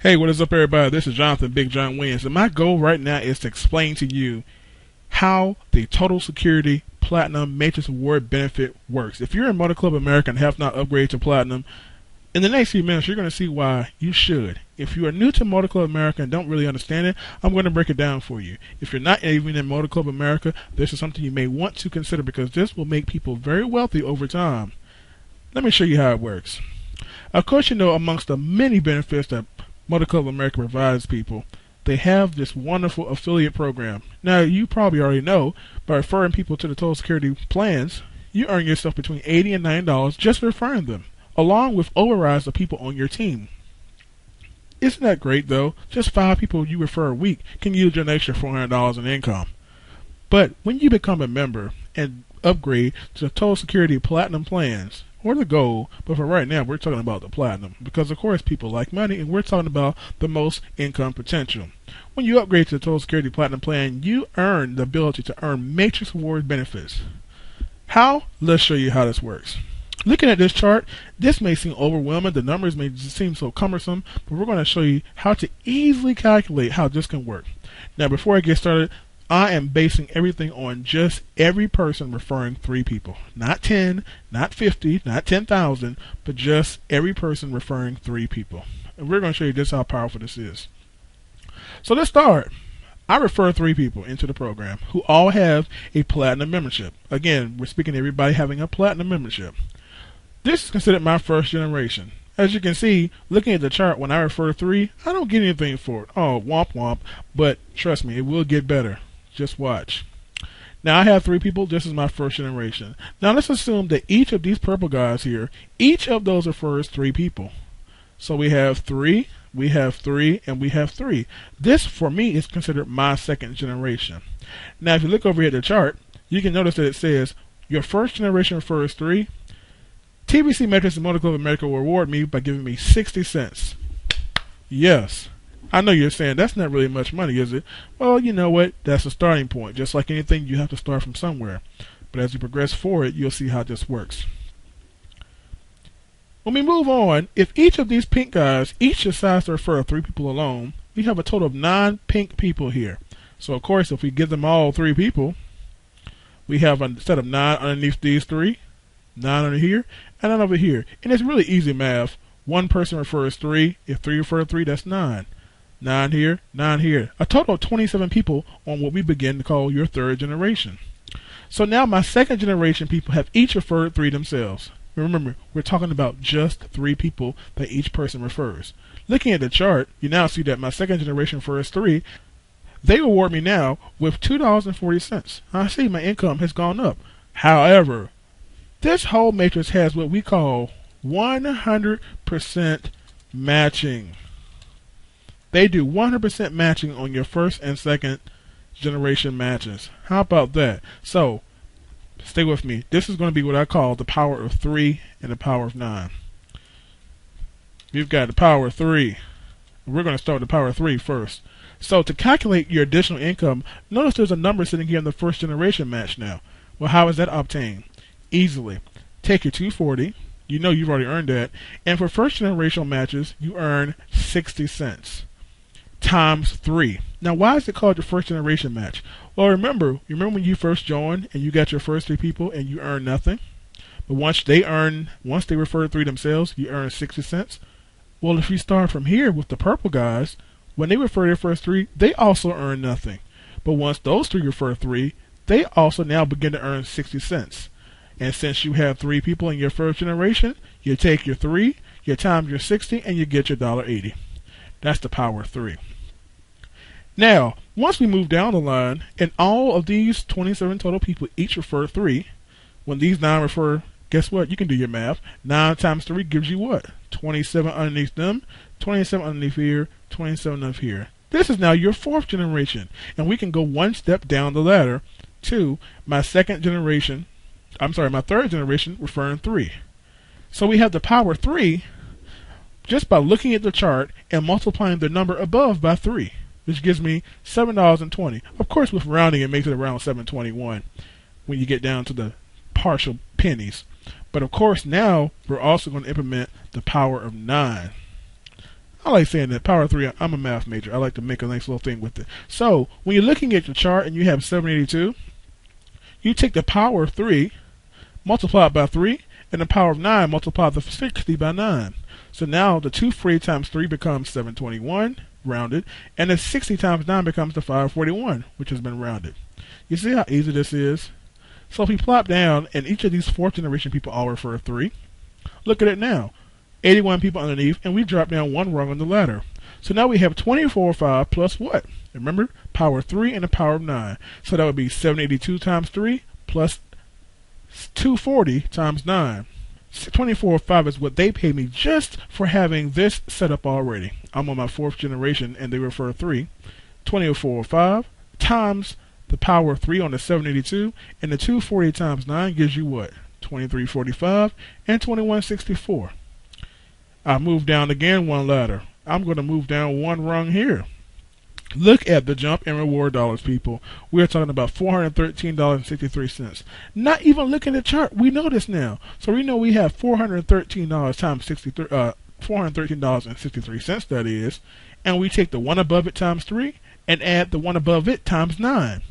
Hey, what is up, everybody? This is Jonathan Big John Williams, and my goal right now is to explain to you how the Total Security Platinum Matrix Award benefit works. If you're in Motor Club America and have not upgraded to Platinum, in the next few minutes, you're going to see why you should. If you are new to Motor Club America and don't really understand it, I'm going to break it down for you. If you're not even in Motor Club America, this is something you may want to consider because this will make people very wealthy over time. Let me show you how it works. Of course, you know, amongst the many benefits that Motor Club America provides people, they have this wonderful affiliate program. Now, you probably already know, by referring people to the Total Security plans, you earn yourself between $80 and $90 just referring them, along with overrides of people on your team. Isn't that great, though? Just 5 people you refer a week can yield you an extra $400 in income. But when you become a member and upgrade to the Total Security Platinum plans, or the gold, but for right now we're talking about the Platinum, because of course people like money and we're talking about the most income potential. When you upgrade to the Total Security Platinum plan, you earn the ability to earn Matrix Award benefits. How? Let's show you how this works. Looking at this chart, this may seem overwhelming, the numbers may seem so cumbersome, but we're going to show you how to easily calculate how this can work. Now, before I get started, I am basing everything on just every person referring 3 people. Not 10, not 50, not 10,000, but just every person referring 3 people. And we're going to show you just how powerful this is. So let's start. I refer 3 people into the program who all have a Platinum membership. Again, we're speaking to everybody having a Platinum membership. This is considered my first generation. As you can see, looking at the chart, when I refer 3, I don't get anything for it. Oh, womp womp. But trust me, it will get better. Just watch. Now I have 3 people. This is my first generation. Now let's assume that each of these purple guys here, each of those refers 3 people. So we have 3, we have 3, and we have 3. This for me is considered my second generation. Now if you look over here at the chart, you can notice that it says your first generation refers 3. TBC Metrics and Motor Club America will reward me by giving me 60 cents. Yes. I know you're saying that's not really much money, is it? Well, you know what? That's a starting point. Just like anything, you have to start from somewhere. But as you progress forward, you'll see how this works. When we move on, if each of these pink guys each decides to refer 3 people alone, we have a total of 9 pink people here. So, of course, if we give them all 3 people, we have a set of 9 underneath these 3, 9 under here, and 9 over here. And it's really easy math. One person refers 3. If 3 refer 3, that's 9. 9 here, 9 here. A total of 27 people on what we begin to call your third generation. So now my second generation people have each referred 3 themselves. Remember, we're talking about just 3 people that each person refers. Looking at the chart, you now see that my second generation refers 3. They reward me now with $2.40. I see my income has gone up. However, this whole matrix has what we call 100% matching. They do 100% matching on your first and second generation matches. How about that? So, stay with me. This is going to be what I call the power of 3 and the power of 9. We've got the power of 3. We're going to start with the power of 3 first. So, to calculate your additional income, notice there's a number sitting here in the first generation match now. Well, how is that obtained? Easily. Take your 240. You know you've already earned that. And for first generation matches, you earn 60 cents. Times 3. Now, why is it called your first generation match? Well, remember when you first joined and you got your first 3 people and you earned nothing? But once they refer 3 themselves, you earn 60 cents. Well, if you start from here with the purple guys, when they refer their first 3, they also earn nothing. But once those 3 refer 3, they also now begin to earn 60 cents. And since you have 3 people in your first generation, you take your 3, you times your 60, and you get your $1.80. That's the power of 3. Now, once we move down the line, and all of these 27 total people each refer 3, when these 9 refer, guess what? You can do your math. 9 times 3 gives you what? 27 underneath them, 27 underneath here, 27 up here. This is now your 4th generation. And we can go one step down the ladder to my third generation referring 3. So we have the power 3 just by looking at the chart and multiplying the number above by 3, which gives me $7.20. Of course, with rounding, it makes it around $7.21 when you get down to the partial pennies. But of course, now we're also going to implement the power of 9. I like saying that. Power 3, I'm a math major. I like to make a nice little thing with it. So, when you're looking at your chart and you have 782, you take the power of 3, multiply it by 3, and the power of 9, multiply the 60 by 9. So now the 240 times 3 becomes 721, rounded, and the 60 times 9 becomes the 541, which has been rounded. You see how easy this is? So if we plop down, and each of these fourth generation people all refer 3, look at it now. 81 people underneath, and we drop down one rung on the ladder. So now we have 24/5 plus what? Remember, power 3 and the power of 9. So that would be 782 times 3 plus 240 times 9. 24/5 is what they pay me just for having this set up already. I'm on my fourth generation, and they refer 3. 24/5 times the power of 3 on the 782, and the 240 times 9 gives you what? 2345 and 2164. I move down again one ladder. I'm going to move down one rung here. Look at the jump in reward dollars, people. We're talking about $413.63. Not even looking at the chart. We know this now. So we know we have $413 times 63, $413.63, that is. And we take the one above it times 3 and add the one above it times 9.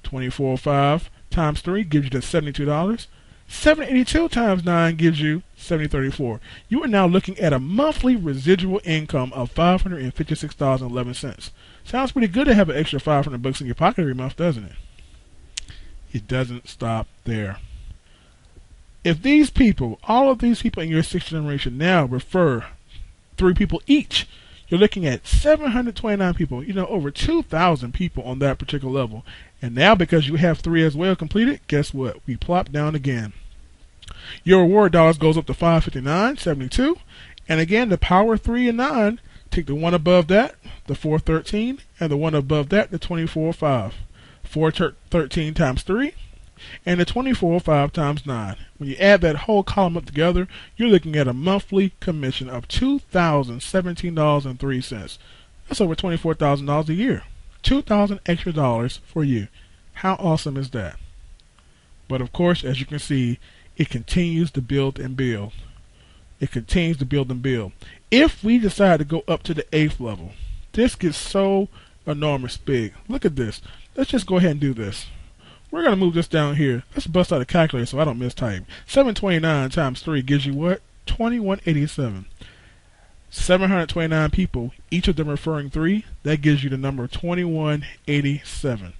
24/5 times 3 gives you the $72. 782 times 9 gives you $70.34. You are now looking at a monthly residual income of $556.11. Sounds pretty good to have an extra $500 in your pocket every month, doesn't it? It doesn't stop there. If these people, all of these people in your sixth generation now refer 3 people each, you're looking at 729 people, over 2,000 people on that particular level. And now because you have 3 as well completed, guess what? We plop down again. Your reward dollars goes up to $559.72. And again, the power 3 and 9, take the one above that, the 413, and the one above that, the 24/5. 413 times 3, and the 24/5 times 9. When you add that whole column up together, you're looking at a monthly commission of $2,017.03. That's over $24,000 a year. $2,000 extra dollars for you. How awesome is that? But of course, as you can see, it continues to build and build. It continues to build and build. If we decide to go up to the 8th level, this gets so enormous big. Look at this. Let's just go ahead and do this. We're going to move this down here. Let's bust out a calculator so I don't mistype. 729 times 3 gives you what? 2187. 729 people, each of them referring 3. That gives you the number 2187.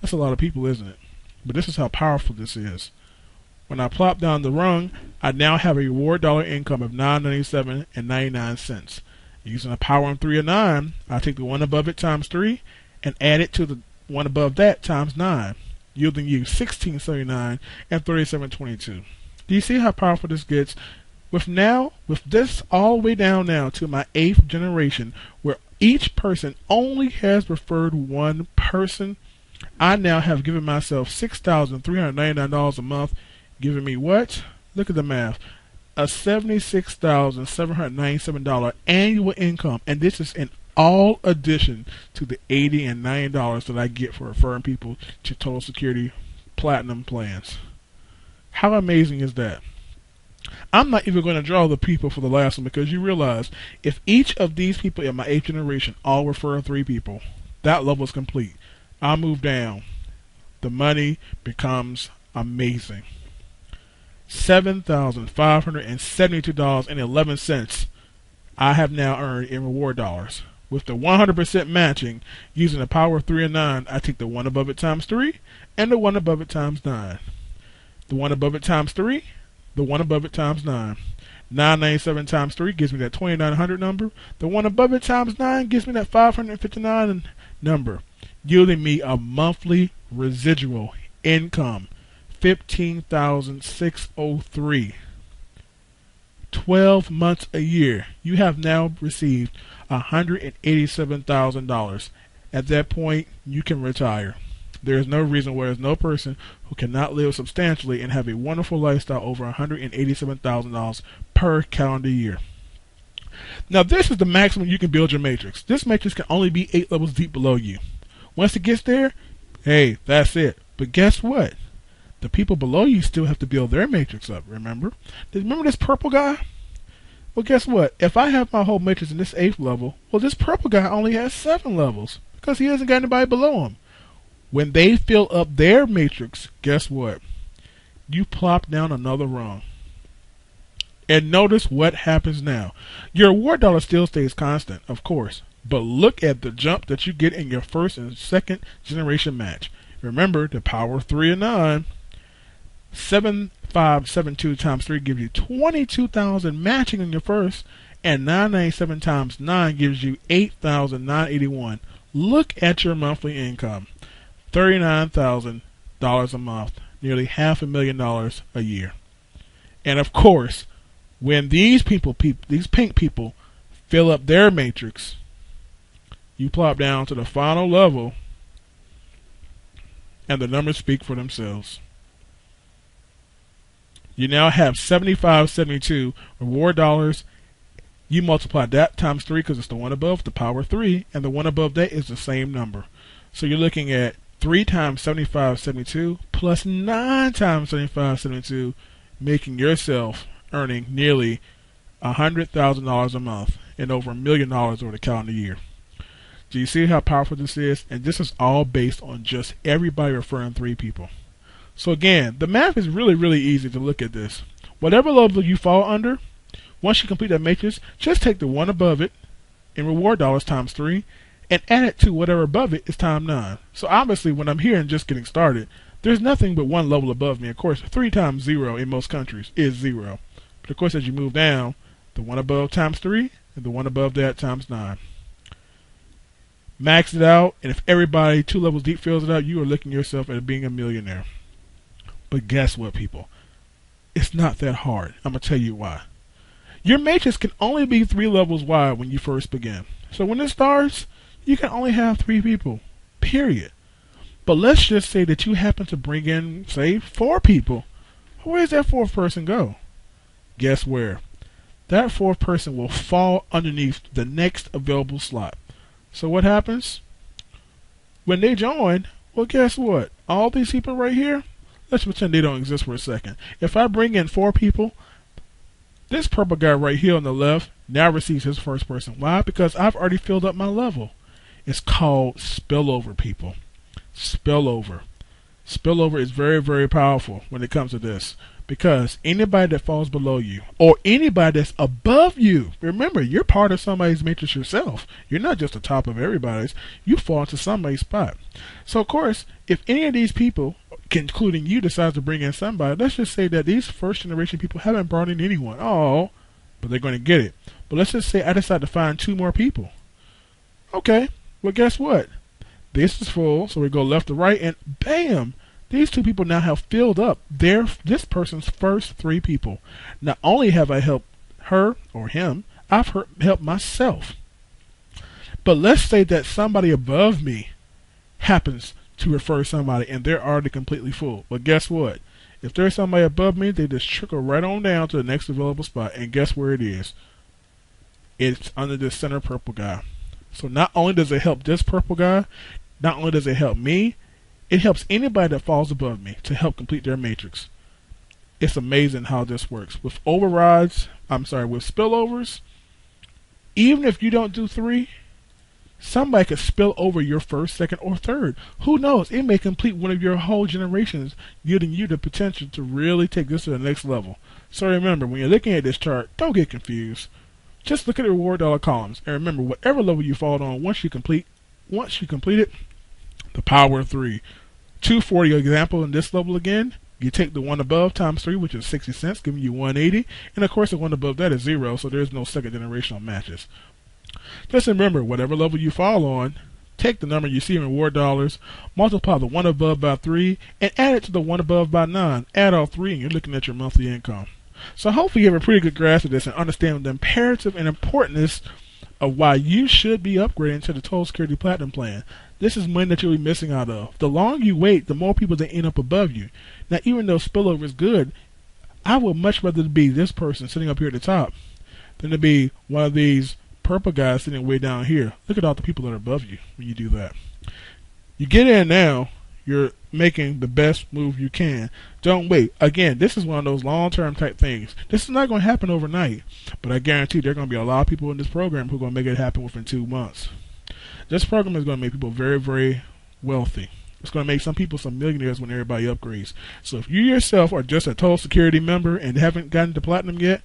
That's a lot of people, isn't it? But this is how powerful this is. When I plop down the rung, I now have a reward dollar income of $997.99. Using a power of 3 and 9, I take the one above it times 3 and add it to the one above that times 9, yielding you $16.79 and $37.22. Do you see how powerful this gets? With this all the way down now to my 8th generation, where each person only has referred one person, I now have given myself $6,399 a month, giving me what? Look at the math. A $76,797 annual income. And this is in all addition to the $80 and $90 that I get for referring people to Total Security Platinum plans. How amazing is that? I'm not even going to draw the people for the last one, because you realize if each of these people in my 8th generation all refer 3 people, that level is complete. I'll move down. The money becomes amazing. $7,572.11 I have now earned in reward dollars. With the 100% matching, using the power of 3 and 9, I take the one above it times 3 and the one above it times 9. The one above it times 3, the one above it times 9. 997 times 3 gives me that 2900 number. The one above it times 9 gives me that 559 number, yielding me a monthly residual income, $15,603. 12 months a year. You have now received $187,000. At that point, you can retire. There is no reason why there's no person who cannot live substantially and have a wonderful lifestyle over $187,000 per calendar year. Now, this is the maximum you can build your matrix. This matrix can only be 8 levels deep below you. Once it gets there, hey, that's it. But guess what? The people below you still have to build their matrix up, remember? Remember this purple guy? Well, guess what? If I have my whole matrix in this 8th level, well, this purple guy only has 7 levels because he hasn't got anybody below him. When they fill up their matrix, guess what? You plop down another rung. And notice what happens now. Your reward dollar still stays constant, of course. But look at the jump that you get in your first and second generation match. Remember, the power of 3 and 9. 7572 times 3 gives you 22,000 matching in your first. And 997 times 9 gives you 8,981. Look at your monthly income. $39,000 a month. Nearly $500,000 a year. And of course, when these these pink people fill up their matrix, you plop down to the final level, and the numbers speak for themselves. You now have 7572 reward dollars. You multiply that times 3 because it's the one above, the power 3, and the one above that is the same number. So you're looking at 3 times 7572 plus 9 times 7572, making yourself earning nearly $100,000 a month and over $1 million over the calendar year. Do you see how powerful this is? And this is all based on just everybody referring 3 people. So again, the math is really, really easy to look at this. Whatever level you fall under, once you complete that matrix, just take the one above it in reward dollars times 3 and add it to whatever above it is times 9. So obviously when I'm here and just getting started, there's nothing but one level above me. Of course, 3 times 0 in most countries is 0. But of course, as you move down, the one above times 3 and the one above that times 9. Max it out, and if everybody 2 levels deep fills it out, you are looking yourself at being a millionaire. But guess what, people? It's not that hard. I'm going to tell you why. Your matrix can only be 3 levels wide when you first begin. So when it starts, you can only have 3 people, period. But let's just say that you happen to bring in, say, 4 people. Where does that 4th person go? Guess where? That 4th person will fall underneath the next available slot. So what happens? When they join, well, guess what? All these people right here, let's pretend they don't exist for a second. If I bring in 4 people, this purple guy right here on the left now receives his first person. Why? Because I've already filled up my level. It's called spillover, people. Spillover. Spillover is very, very powerful when it comes to this. Because anybody that falls below you, or anybody that's above you, remember, you're part of somebody's matrix yourself. You're not just the top of everybody's. You fall into somebody's spot. So, of course, if any of these people, including you, decides to bring in somebody, let's just say that these first generation people haven't brought in anyone. Oh, but they're going to get it. But let's just say I decide to find 2 more people. Okay, well, guess what? This is full, so we go left to right, and bam! These 2 people now have filled up this person's first 3 people. Not only have I helped her or him, I've helped myself. But let's say that somebody above me happens to refer somebody and they're already completely full. But guess what? If there's somebody above me, they just trickle right on down to the next available spot. And guess where it is? It's under this center purple guy. So not only does it help this purple guy, not only does it help me, it helps anybody that falls above me to help complete their matrix. It's amazing how this works. With overrides, with spillovers, even if you don't do 3, somebody could spill over your first, second, or third. Who knows? It may complete one of your whole generations, giving you the potential to really take this to the next level. So remember, when you're looking at this chart, don't get confused. Just look at the reward dollar columns, and remember, whatever level you fall on, once you complete it, the power of 3. 2 for your example in this level again, you take the one above times 3, which is 60 cents, giving you 180. And of course, the one above that is 0, so there's no second generational matches. Just remember, whatever level you fall on, take the number you see in reward dollars, multiply the one above by 3, and add it to the one above by 9. Add all 3, and you're looking at your monthly income. So hopefully you have a pretty good grasp of this and understand the imperative and importance of why you should be upgrading to the Total Security Platinum Plan. This is money that you'll be missing out of. The longer you wait, the more people that end up above you. Now, even though spillover is good, I would much rather be this person sitting up here at the top than to be one of these purple guys sitting way down here. Look at all the people that are above you when you do that. You get in now, your making the best move you can. Don't wait. Again, this is one of those long-term type things. This is not going to happen overnight, but I guarantee there are going to be a lot of people in this program who are going to make it happen within 2 months. This program is going to make people very, very wealthy. It's going to make some people some millionaires when everybody upgrades. So if you yourself are just a Total Security member and haven't gotten to Platinum yet,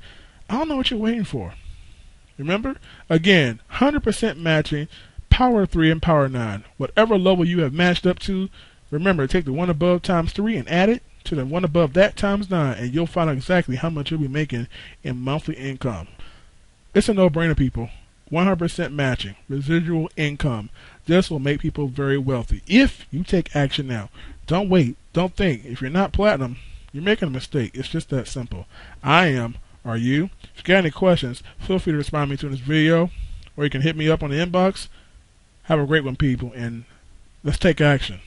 I don't know what you're waiting for. Remember, again, 100% matching, Power 3 and Power 9. Whatever level you have matched up to, remember, take the one above times 3 and add it to the one above that times 9, and you'll find out exactly how much you'll be making in monthly income. It's a no-brainer, people. 100% matching, residual income. This will make people very wealthy if you take action now. Don't wait. Don't think. If you're not Platinum, you're making a mistake. It's just that simple. I am. Are you? If you got any questions, feel free to respond to me to this video, or you can hit me up on the inbox. Have a great one, people, and let's take action.